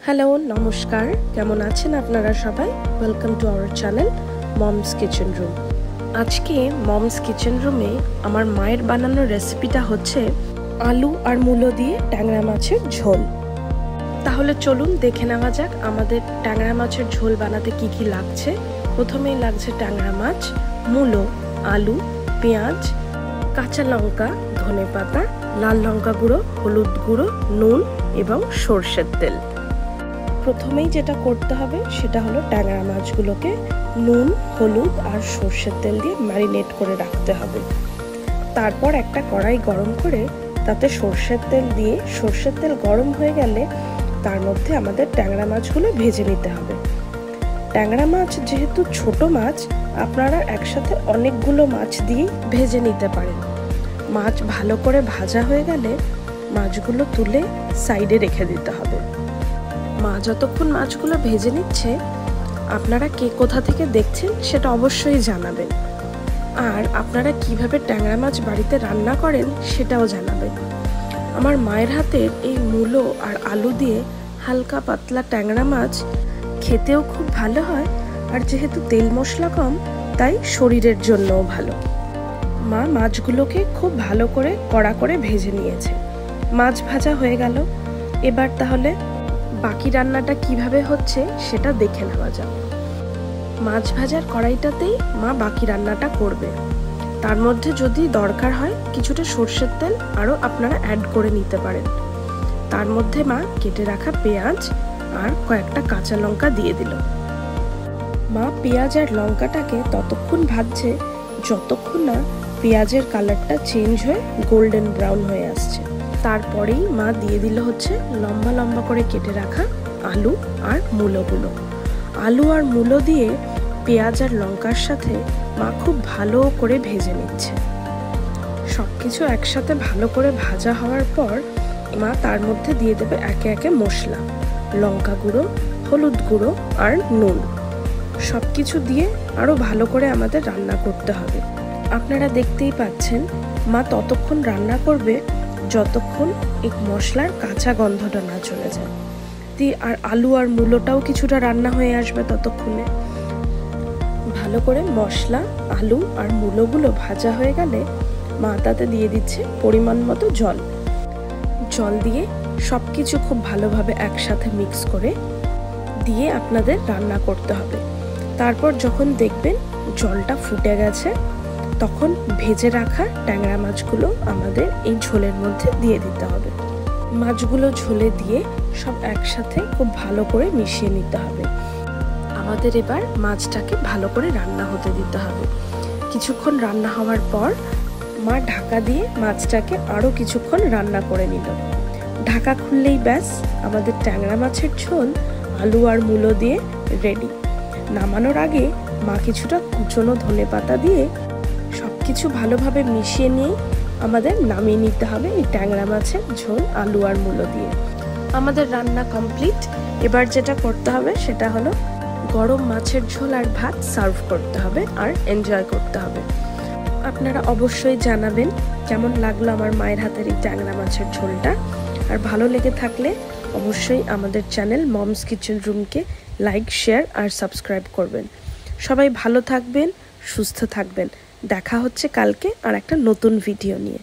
Hello, নমস্কার। কেমন আছেন আপনারা সবাই? Welcome to our channel Mom's kitchen room. আজকে মমস কিচেন রুমে আমার মায়ের বানানো রেসিপিটা হচ্ছে আলু আর মূলো দিয়ে ট্যাংরা মাছের ঝোল। তাহলে চলুন দেখে নেওয়া যাক আমাদের ট্যাংরা মাছের ঝোল বানাতে কি কি লাগছে। প্রথমেই লাগছে ট্যাংরা মাছ, মূলো, আলু, পেঁয়াজ, কাঁচা লঙ্কা, ধনেপাতা, লাল লঙ্কা গুঁড়ো, হলুদ গুঁড়ো, নুন এবং সর্ষের তেল। প্রথমেই যেটা করতে হবে সেটা হলো ট্যাংরা মাছগুলোকে নুন, হলুদ আর সর্ষের তেল দিয়ে ম্যারিনেট করে রাখতে হবে। তারপর একটা কড়াই গরম করে তাতে সর্ষের তেল দিয়ে সর্ষের তেল গরম হয়ে গেলে তার মধ্যে আমাদের ট্যাংরা মাছগুলো ভেজে নিতে হবে। ট্যাংরা মাছ যেহেতু ছোট মাছ, আপনারা একসাথে অনেকগুলো মাছ দিয়ে ভেজে নিতে পারেন। মাছ ভালো করে ভাজা হয়ে গেলে মাছগুলো তুলে সাইডে রেখে দিতে হবে। মা যতক্ষণ মাছগুলো ভেজে নিচ্ছে, আপনারা কে কোথা থেকে দেখছেন সেটা অবশ্যই জানাবেন। আর আপনারা কিভাবে ট্যাংরা মাছ বাড়িতে রান্না করেন সেটাও জানাবেন। আমার মায়ের হাতের এই মূলো আর আলু দিয়ে হালকা পাতলা ট্যাংরা মাছ খেতেও খুব ভালো হয়, আর যেহেতু তেল মশলা কম তাই শরীরের জন্যও ভালো। মা মাছগুলোকে খুব ভালো করে কড়া করে ভেজে নিয়েছে। মাছ ভাজা হয়ে গেল। এবার তাহলে বাকি রান্নাটা কিভাবে হচ্ছে সেটা দেখে নেওয়া যাক। মাছ ভাজার কড়াইটাতেই মা বাকি রান্নাটা করবে। তার মধ্যে যদি দরকার হয় কিছুটা সর্ষের তেল আরও আপনারা অ্যাড করে নিতে পারেন। তার মধ্যে মা কেটে রাখা পেঁয়াজ আর কয়েকটা কাঁচা লঙ্কা দিয়ে দিল। মা পেঁয়াজ আর লঙ্কাটাকে ততক্ষণ ভাজছে যতক্ষণ না পেঁয়াজের কালারটা চেঞ্জ হয়ে গোল্ডেন ব্রাউন হয়ে আসছে। তারপরেই মা দিয়ে দিল হচ্ছে লম্বা লম্বা করে কেটে রাখা আলু আর মূলোগুলো। আলু আর মূলো দিয়ে পেঁয়াজ আর লঙ্কার সাথে মা খুব ভালো করে ভেজে নিচ্ছে। সব কিছু একসাথে ভালো করে ভাজা হওয়ার পর মা তার মধ্যে দিয়ে দেবে একে একে মশলা, লঙ্কা গুঁড়ো, হলুদ গুঁড়ো আর নুন। সব কিছু দিয়ে আরও ভালো করে আমাদের রান্না করতে হবে। আপনারা দেখতেই পাচ্ছেন মা ততক্ষণ রান্না করবে যতক্ষণ এই মশলার কাঁচা গন্ধটা না চলে যায়। আর আলু আর মূলোটাও কিছুটা রান্না হয়ে আসবে ততক্ষণে। ভালো করে মশলা, আলু আর মূলোগুলো ভাজা হয়ে গেলে মা তাতে দিয়ে দিচ্ছে পরিমাণ মতো জল। জল দিয়ে সব কিছু খুব ভালোভাবে একসাথে মিক্স করে দিয়ে আপনাদের রান্না করতে হবে। তারপর যখন দেখবেন জলটা ফুটে গেছে, তখন ভেজে রাখা ট্যাংরা মাছগুলো আমাদের এই ঝোলের মধ্যে দিয়ে দিতে হবে। মাছগুলো ঝোলে দিয়ে সব একসাথে খুব ভালো করে মিশিয়ে নিতে হবে। আমাদের এবার মাছটাকে ভালো করে রান্না হতে দিতে হবে। কিছুক্ষণ রান্না হওয়ার পর মা ঢাকা দিয়ে মাছটাকে আরও কিছুক্ষণ রান্না করে নিল। ঢাকা খুললেই ব্যাস আমাদের ট্যাংরা মাছের ঝোল আলু আর মূলো দিয়ে রেডি। নামানোর আগে মা কিছুটা কুচনো ধনেপাতা দিয়ে সবকিছু ভালোভাবে মিশিয়ে নিয়ে আমাদের নামিয়ে নিতে হবে এই ট্যাংরা মাছের ঝোল আলু আর মূলো দিয়ে। আমাদের রান্না কমপ্লিট। এবার যেটা করতে হবে সেটা হলো গরম মাছের ঝোল আর ভাত সার্ভ করতে হবে আর এনজয় করতে হবে। আপনারা অবশ্যই জানাবেন কেমন লাগলো আমার মায়ের হাতের এই ট্যাংরা মাছের ঝোলটা। আর ভালো লেগে থাকলে অবশ্যই আমাদের চ্যানেল মমস কিচেন রুমকে লাইক, শেয়ার আর সাবস্ক্রাইব করবেন। সবাই ভালো থাকবেন, সুস্থ থাকবেন। দেখা হচ্ছে কালকে আর একটা নতুন ভিডিও নিয়ে।